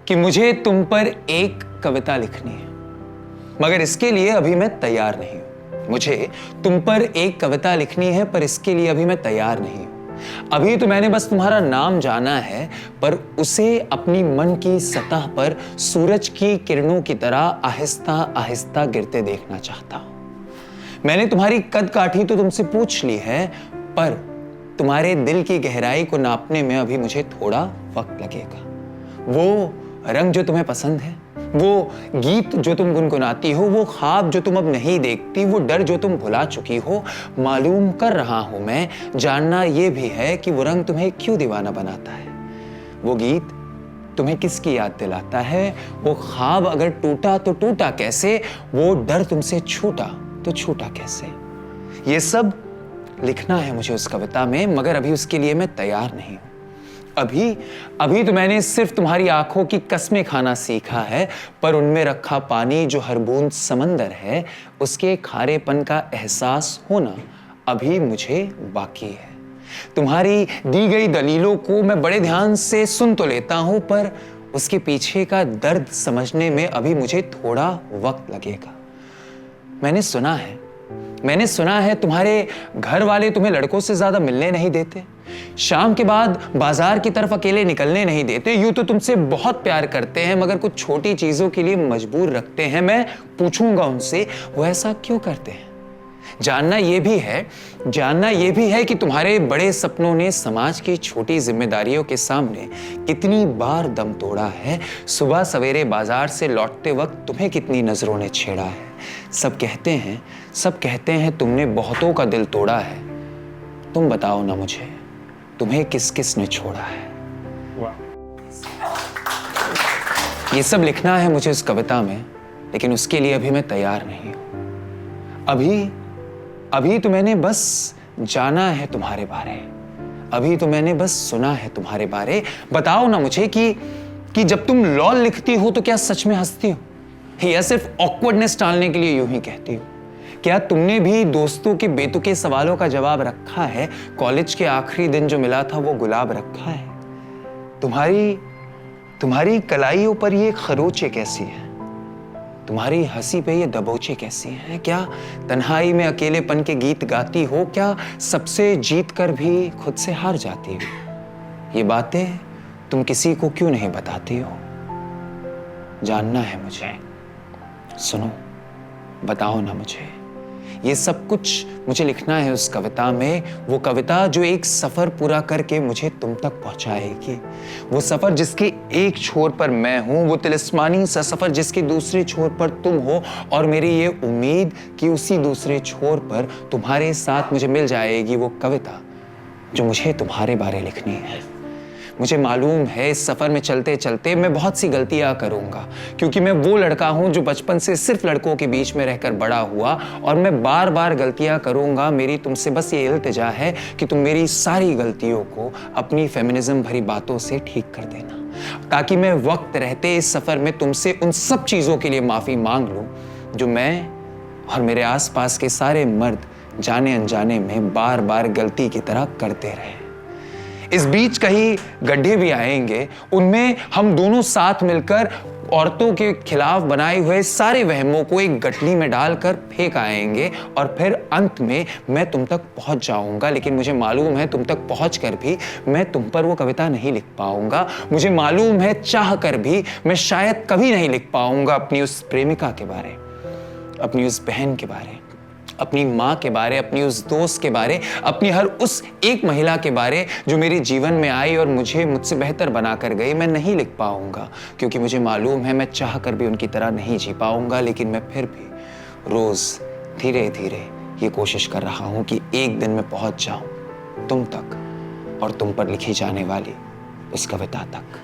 कि मुझे तुम पर एक कविता लिखनी है, मगर इसके लिए अभी मैं तैयार नहीं हूं। मुझे तुम पर एक कविता लिखनी है, पर इसके लिए अभी मैं तैयार नहीं हूं। अभी तो मैंने बस तुम्हारा नाम जाना है, पर उसे अपनी मन की सतह पर सूरज की किरणों की तरह आहिस्ता आहिस्ता गिरते देखना चाहता हूं। मैंने तुम्हारी कद काठी तो तुमसे पूछ ली है, पर तुम्हारे दिल की गहराई को नापने में अभी मुझे थोड़ा वक्त लगेगा। वो रंग जो तुम्हें पसंद है, वो गीत जो तुम गुनगुनाती हो, वो ख्वाब जो तुम अब नहीं देखती, वो डर जो तुम भुला चुकी हो, मालूम कर रहा हूं मैं। जानना ये भी है कि वो रंग तुम्हें क्यों दीवाना बनाता है, वो गीत तुम्हें किसकी याद दिलाता है, वो ख्वाब अगर टूटा तो टूटा कैसे, वो डर तुमसे छूटा तो छूटा कैसे। ये सब लिखना है मुझे उस कविता में, मगर अभी उसके लिए मैं तैयार नहीं हूं। अभी तो मैंने सिर्फ तुम्हारी आंखों की कसमें खाना सीखा है, पर उनमें रखा पानी जो हर बूंद समंदर है, उसके खारेपन का एहसास होना अभी मुझे बाकी है। तुम्हारी दी गई दलीलों को मैं बड़े ध्यान से सुन तो लेता हूं, पर उसके पीछे का दर्द समझने में अभी मुझे थोड़ा वक्त लगेगा। मैंने सुना है तुम्हारे घर वाले तुम्हें लड़कों से ज्यादा मिलने नहीं देते, शाम के बाद बाजार की तरफ अकेले निकलने नहीं देते। यूं तो तुमसे बहुत प्यार करते हैं, मगर कुछ छोटी चीजों के लिए मजबूर रखते हैं। मैं पूछूंगा उनसे वो ऐसा क्यों करते हैं। जानना यह भी है कि तुम्हारे बड़े सपनों ने समाज की छोटी जिम्मेदारियों के सामने कितनी बार दम तोड़ा है। सुबह सवेरे बाजार से लौटते वक्त तुम्हें कितनी नजरों ने छेड़ा है। सब कहते हैं तुमने बहुतों का दिल तोड़ा है। तुम बताओ ना मुझे, तुम्हें किस किस ने छोड़ा है। ये सब लिखना है मुझे उस कविता में, लेकिन उसके लिए अभी मैं तैयार नहीं हूं। अभी तो मैंने बस जाना है तुम्हारे बारे, अभी तो मैंने बस सुना है तुम्हारे बारे। बताओ ना मुझे कि जब तुम लॉल लिखती हो तो क्या सच में हंसती हो, या सिर्फ ऑकवर्डनेस टालने के लिए यूं ही कहती हो। क्या तुमने भी दोस्तों के बेतुके सवालों का जवाब रखा है। कॉलेज के आखिरी दिन जो मिला था वो गुलाब रखा है। तुम्हारी कलाइयों पर ये खरोचे कैसी है, तुम्हारी हंसी पे ये दबोचे कैसी हैं। क्या तन्हाई में अकेलेपन के गीत गाती हो, क्या सबसे जीत कर भी खुद से हार जाती हो। ये बातें तुम किसी को क्यों नहीं बताती हो। जानना है मुझे, सुनो, बताओ ना मुझे। ये सब कुछ मुझे लिखना है उस कविता में, वो कविता जो एक सफर पूरा करके मुझे तुम तक पहुंचाएगी। वो सफर जिसके एक छोर पर मैं हूं, वो तिलिस्मानी सा सफर जिसके दूसरे छोर पर तुम हो, और मेरी ये उम्मीद कि उसी दूसरे छोर पर तुम्हारे साथ मुझे मिल जाएगी वो कविता जो मुझे तुम्हारे बारे लिखनी है। मुझे मालूम है इस सफर में चलते चलते मैं बहुत सी गलतियां करूंगा, क्योंकि मैं वो लड़का हूं जो बचपन से सिर्फ लड़कों के बीच में रहकर बड़ा हुआ, और मैं बार बार गलतियां करूंगा। मेरी तुमसे बस ये इल्तिजा है कि तुम मेरी सारी गलतियों को अपनी फेमिनिज्म भरी बातों से ठीक कर देना, ताकि मैं वक्त रहते इस सफर में तुमसे उन सब चीजों के लिए माफी मांग लूं जो मैं और मेरे आसपास के सारे मर्द जाने अनजाने में बार बार गलती की तरह करते रहे। इस बीच कहीं गड्ढे भी आएंगे, उनमें हम दोनों साथ मिलकर औरतों के खिलाफ बनाए हुए सारे वहमों को एक गठली में डालकर फेंक आएंगे, और फिर अंत में मैं तुम तक पहुंच जाऊंगा। लेकिन मुझे मालूम है तुम तक पहुंचकर भी मैं तुम पर वो कविता नहीं लिख पाऊंगा। मुझे मालूम है चाह कर भी मैं शायद कभी नहीं लिख पाऊंगा अपनी उस प्रेमिका के बारे, अपनी उस बहन के बारे, अपनी माँ के बारे, अपनी उस दोस्त के बारे, अपनी हर उस एक महिला के बारे जो मेरे जीवन में आई और मुझे मुझसे बेहतर बनाकर गई। मैं नहीं लिख पाऊंगा, क्योंकि मुझे मालूम है मैं चाह कर भी उनकी तरह नहीं जी पाऊंगा। लेकिन मैं फिर भी रोज धीरे धीरे ये कोशिश कर रहा हूं कि एक दिन मैं पहुंच जाऊं तुम तक और तुम पर लिखी जाने वाली उस कविता तक।